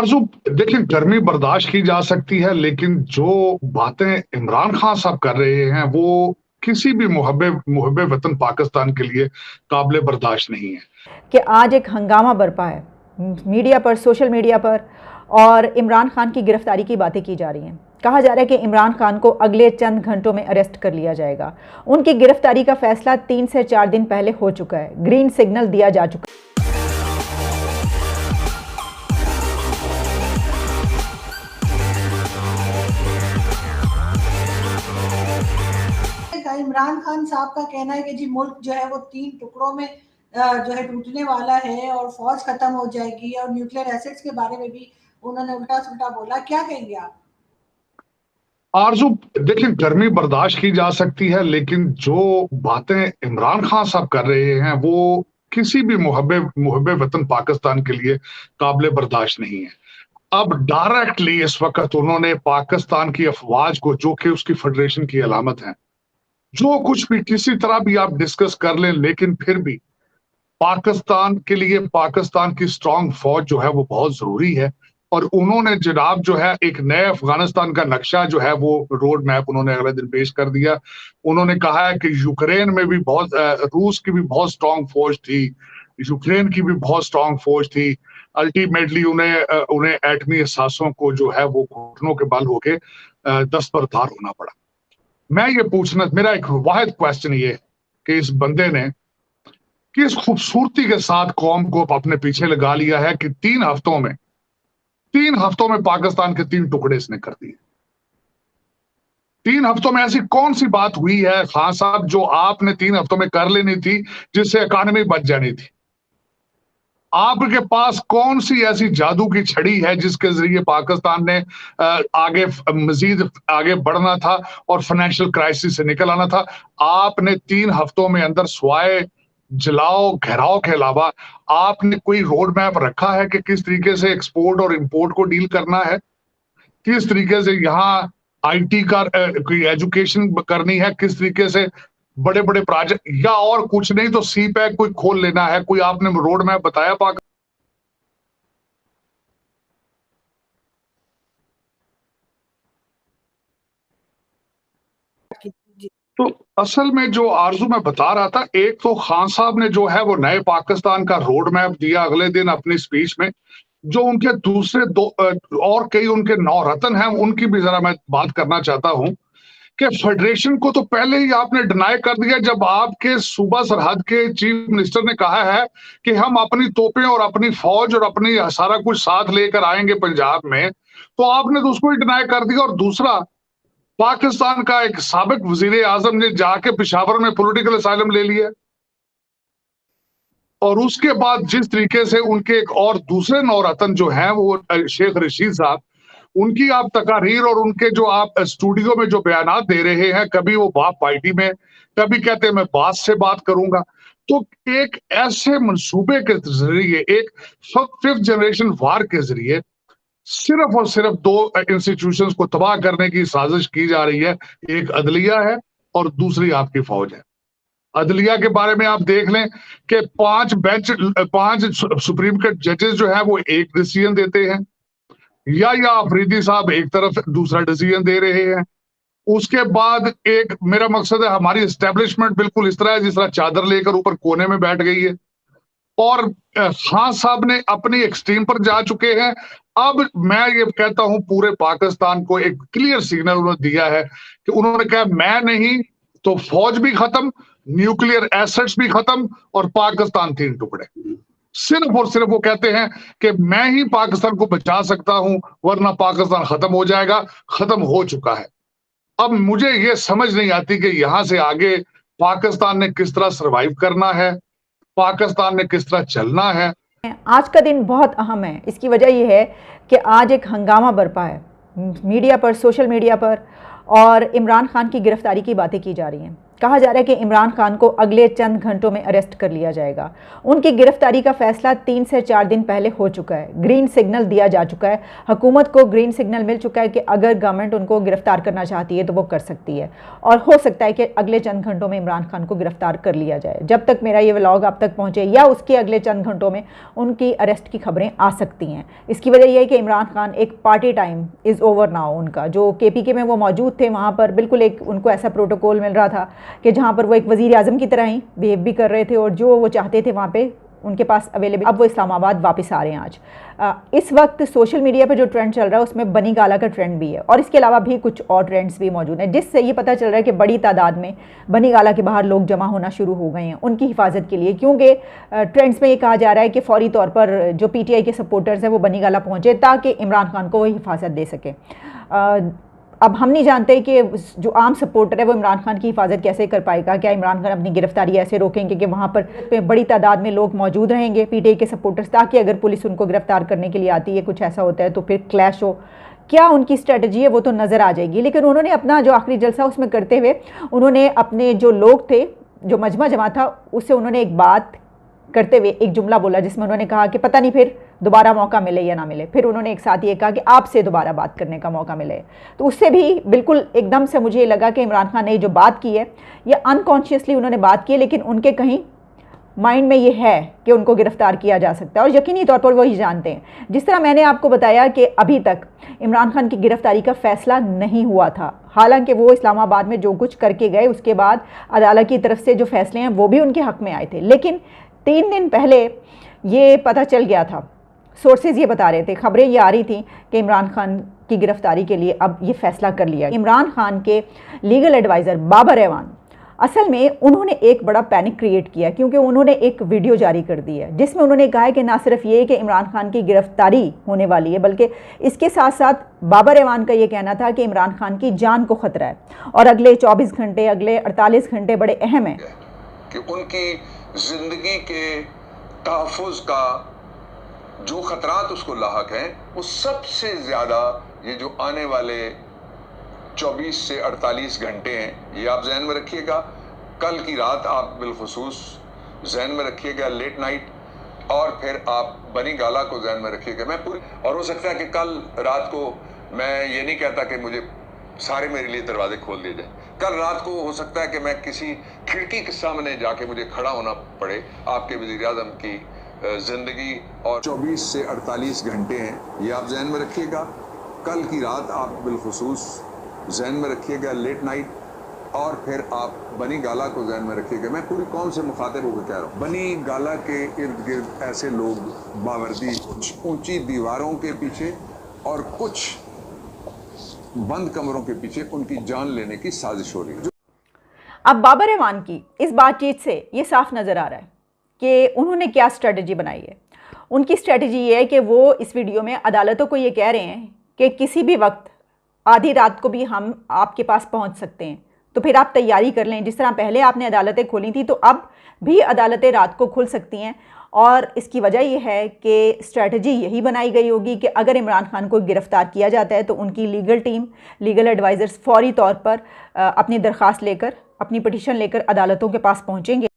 आरज़ू, देखिए गर्मी बर्दाश्त की जा सकती है, लेकिन जो बातें इमरान खान साहब कर रहे हैं, वो किसी भी मुहब्बे वतन पाकिस्तान के लिए काबिल बर्दाश्त नहीं है। कि आज एक हंगामा बरपा है मीडिया पर, सोशल मीडिया पर, और इमरान खान की गिरफ्तारी की बातें की जा रही हैं। कहा जा रहा है कि इमरान खान को अगले चंद घंटों में अरेस्ट कर लिया जाएगा। उनकी गिरफ्तारी का फैसला 3 से 4 दिन पहले हो चुका है, ग्रीन सिग्नल दिया जा चुका है। इमरान खान साहब का कहना है कि जी मुल्क जो है वो 3 टुकड़ों में जो है टूटने वाला है और फौज खत्म हो जाएगी, और न्यूक्लियर एसेट्स के बारे में भी उन्होंने उल्टा-सुल्टा बोला। क्या कहेंगे आप? आरज़ू, देखिए गर्मी बर्दाश्त की जा सकती है, लेकिन जो बातें इमरान खान साहब कर रहे हैं, वो किसी भी मुहब्बे वतन पाकिस्तान के लिए काबिल बर्दाश्त नहीं है। अब डायरेक्टली इस वक़्त उन्होंने पाकिस्तान की अफ़वाज को, जो कि उसकी फ़ेडरेशन की अलामत है, जो कुछ भी किसी तरह भी आप डिस्कस कर लें, लेकिन फिर भी पाकिस्तान के लिए पाकिस्तान की स्ट्रॉन्ग फौज जो है वो बहुत ज़रूरी है। और उन्होंने जनाब जो है एक नए अफ़गानिस्तान का नक्शा जो है वो रोड मैप उन्होंने अगले दिन पेश कर दिया। उन्होंने कहा है कि यूक्रेन में भी बहुत रूस की भी बहुत स्ट्रॉन्ग फौज थी, यूक्रेन की भी बहुत स्ट्रॉन्ग फौज थी। अल्टीमेटली उन्हें एटमी असासों को जो है वो घुटनों के बल होके दस्तबरदार होना पड़ा। मैं ये पूछना, मेरा एक वाहिद क्वेश्चन ये है कि इस बंदे ने किस खूबसूरती के साथ कौम को अपने पीछे लगा लिया है कि 3 हफ्तों में पाकिस्तान के 3 टुकड़े इसने कर दिए। 3 हफ्तों में ऐसी कौन सी बात हुई है खान साहब जो आपने 3 हफ्तों में कर लेनी थी, जिससे इकॉनमी बच जानी थी? आपके पास कौन सी ऐसी जादू की छड़ी है जिसके जरिए पाकिस्तान ने आगे मजीद आगे बढ़ना था और फाइनेंशियल क्राइसिस से निकल आना था? आपने 3 हफ्तों में अंदर स्वाय जलाओ घेराव के अलावा आपने कोई रोड मैप रखा है कि किस तरीके से एक्सपोर्ट और इंपोर्ट को डील करना है, किस तरीके से यहाँ आईटी का कोई एजुकेशन करनी है, किस तरीके से बड़े बड़े प्रोजेक्ट, या और कुछ नहीं तो सी पैक कोई खोल लेना है? कोई आपने रोड मैप बताया पाक? जी। तो असल में जो आरजू मैं बता रहा था, एक तो खान साहब ने जो है वो नए पाकिस्तान का रोड मैप दिया अगले दिन अपनी स्पीच में। जो उनके दूसरे दो और कई उनके नौरत्न हैं, उनकी भी जरा मैं बात करना चाहता हूं कि फेडरेशन को तो पहले ही आपने डिनाई कर दिया जब आपके सूबा सरहद के चीफ मिनिस्टर ने कहा है कि हम अपनी तोपें और अपनी फौज और अपनी सारा कुछ साथ लेकर आएंगे पंजाब में, तो आपने तो उसको ही डिनाई कर दिया। और दूसरा, पाकिस्तान का एक साबिक वजीर आजम ने जाके पेशावर में पॉलिटिकल असाइलम ले लिया, और उसके बाद जिस तरीके से उनके एक और दूसरे नौरत्न जो हैं वो शेख रशीद साहब, उनकी आप तकारीर और उनके जो आप स्टूडियो में जो बयानात दे रहे हैं, कभी वो बाप पार्टी में, कभी कहते हैं मैं बात से बात करूंगा। तो एक ऐसे मंसूबे के जरिए, एक फिफ्थ जनरेशन वार के जरिए सिर्फ और सिर्फ 2 इंस्टीट्यूशंस को तबाह करने की साजिश की जा रही है। एक अदलिया है और दूसरी आपकी फौज है। अदलिया के बारे में आप देख लें कि 5 सुप्रीम कोर्ट जजेस जो है वो एक डिसीजन देते हैं, या अफरीदी साहब एक तरफ दूसरा डिसीजन दे रहे हैं। उसके बाद एक, मेरा मकसद है हमारी एस्टेब्लिशमेंट बिल्कुल इस तरह है जिस तरह चादर लेकर ऊपर कोने में बैठ गई है, और खान साहब ने अपनी एक्सट्रीम पर जा चुके हैं। अब मैं ये कहता हूं पूरे पाकिस्तान को एक क्लियर सिग्नल उन्होंने दिया है कि उन्होंने कहा मैं नहीं तो फौज भी खत्म, न्यूक्लियर एसेट्स भी खत्म, और पाकिस्तान 3 टुकड़े। सिर्फ और सिर्फ वो कहते हैं कि मैं ही पाकिस्तान को बचा सकता हूं, वरना पाकिस्तान खत्म हो जाएगा, खत्म हो चुका है। अब मुझे ये समझ नहीं आती कि यहां से आगे पाकिस्तान ने किस तरह सरवाइव करना है, पाकिस्तान ने किस तरह चलना है। आज का दिन बहुत अहम है। इसकी वजह यह है कि आज एक हंगामा बरपा है मीडिया पर, सोशल मीडिया पर, और इमरान खान की गिरफ्तारी की बातें की जा रही हैं। कहा जा रहा है कि इमरान खान को अगले चंद घंटों में अरेस्ट कर लिया जाएगा। उनकी गिरफ्तारी का फैसला 3 से 4 दिन पहले हो चुका है। ग्रीन सिग्नल दिया जा चुका है, हुकूमत को ग्रीन सिग्नल मिल चुका है कि अगर गवर्नमेंट उनको गिरफ्तार करना चाहती है तो वो कर सकती है, और हो सकता है कि अगले चंद घंटों में इमरान खान को गिरफ्तार कर लिया जाए। जब तक मेरा ये व्लॉग आप तक पहुँचे या उसके अगले चंद घंटों में उनकी अरेस्ट की खबरें आ सकती हैं। इसकी वजह यह है कि इमरान खान एक party time is over now. उनका जो KPK में वो मौजूद थे, वहाँ पर बिल्कुल एक उनको ऐसा प्रोटोकॉल मिल रहा था कि जहाँ पर वो एक वज़ीर आज़म की तरह ही बिहेव भी कर रहे थे, और जो वो चाहते थे वहाँ पे उनके पास अवेलेबल। अब वो इस्लामाबाद वापस आ रहे हैं आज। इस वक्त सोशल मीडिया पे जो ट्रेंड चल रहा है उसमें बनी गाला का ट्रेंड भी है, और इसके अलावा भी कुछ और ट्रेंड्स भी मौजूद हैं, जिससे ये पता चल रहा है कि बड़ी तादाद में बनी गाला के बाहर लोग जमा होना शुरू हो गए हैं उनकी हिफाजत के लिए। क्योंकि ट्रेंड्स में ये कहा जा रहा है कि फौरी तौर पर जो PTI के सपोर्टर्स हैं वो बनी गाला पहुँचे ताकि इमरान खान को वो हिफाजत दे सके। अब हम नहीं जानते कि जो आम सपोर्टर है वो इमरान खान की हिफाजत कैसे कर पाएगा। क्या इमरान खान अपनी गिरफ्तारी ऐसे रोकेंगे कि वहाँ पर बड़ी तादाद में लोग मौजूद रहेंगे PTI के सपोर्टर्स, ताकि अगर पुलिस उनको गिरफ्तार करने के लिए आती है, कुछ ऐसा होता है तो फिर क्लैश हो। क्या उनकी स्ट्रेटजी है वो तो नज़र आ जाएगी। लेकिन उन्होंने अपना जो आखिरी जलसा उसमें करते हुए उन्होंने अपने जो लोग थे, जो मजमा जमा था, उससे उन्होंने एक बात करते हुए एक जुमला बोला जिसमें उन्होंने कहा कि पता नहीं फिर दोबारा मौका मिले या ना मिले। फिर उन्होंने एक साथ ये कहा कि आपसे दोबारा बात करने का मौका मिले। तो उससे भी बिल्कुल एकदम से मुझे लगा कि इमरान खान ने जो बात की है ये अनकॉन्शियसली उन्होंने बात की है, लेकिन उनके कहीं माइंड में ये है कि उनको गिरफ्तार किया जा सकता है, और यकीनी तौर पर वही जानते हैं। जिस तरह मैंने आपको बताया कि अभी तक इमरान खान की गिरफ्तारी का फैसला नहीं हुआ था, हालांकि वो इस्लामाबाद में जो कुछ करके गए उसके बाद अदालत की तरफ से जो फैसले हैं वो भी उनके हक़ में आए थे। लेकिन 3 दिन पहले ये पता चल गया था, सोर्सेज ये बता रहे थे, खबरें ये आ रही थी कि इमरान खान की गिरफ्तारी के लिए अब ये फैसला कर लिया। इमरान खान के लीगल एडवाइज़र बाबर एवान असल में उन्होंने एक बड़ा पैनिक क्रिएट किया, क्योंकि उन्होंने एक वीडियो जारी कर दी है जिसमें उन्होंने कहा है कि ना सिर्फ ये कि इमरान खान की गिरफ्तारी होने वाली है, बल्कि इसके साथ साथ बाबर एवान का ये कहना था कि इमरान खान की जान को ख़तरा है और अगले 24 घंटे, अगले 48 घंटे बड़े अहम हैं कि उनकी ज़िंदगी के तहफ़्फ़ुज़ का जो ख़तरात उसको लाहक हैं वो सबसे ज़्यादा ये जो आने वाले 24 से 48 घंटे हैं, ये आप जहन में रखिएगा। कल की रात आप बिलखुसूस जहन में रखिएगा, लेट नाइट, और फिर आप बनी गाला को जहन में रखिएगा। मैं पूरी, और हो सकता है कि कल रात को, मैं ये नहीं कहता कि मुझे सारे मेरे लिए दरवाजे खोल दिए जाए, कल रात को हो सकता है कि मैं किसी खिड़की के सामने जाके मुझे खड़ा होना पड़े आपके वज़ीर आज़म की ज़िंदगी। और 24 से 48 घंटे हैं, ये आप जहन में रखिएगा। कल की रात आप बिलखुसूस जहन में रखिएगा, लेट नाइट, और फिर आप बनी गाला को जहन में रखिएगा। मैं पूरी कौम से मुखातिब होकर कह रहा हूँ, बनी गाला के इर्द गिर्द ऐसे लोग बावर्दी, ऊंची दीवारों के पीछे और कुछ बंद कमरों के पीछे उनकी जान लेने की साजिश हो रही है। अब बाबर एवान की इस बातचीत से ये साफ नज़र आ रहा है कि उन्होंने क्या स्ट्रेटजी बनाई है। उनकी स्ट्रेटजी ये है कि वो इस वीडियो में अदालतों को ये कह रहे हैं कि किसी भी वक्त आधी रात को भी हम आपके पास पहुंच सकते हैं, तो फिर आप तैयारी कर लें। जिस तरह पहले आपने अदालतें खोली थी तो अब भी अदालतें रात को खुल सकती हैं, और इसकी वजह यह है कि स्ट्रेटजी यही बनाई गई होगी कि अगर इमरान खान को गिरफ़्तार किया जाता है तो उनकी लीगल टीम, लीगल एडवाइज़र्स फौरी तौर पर अपनी दरख्वास्त लेकर, अपनी पिटीशन लेकर अदालतों के पास पहुँचेंगे।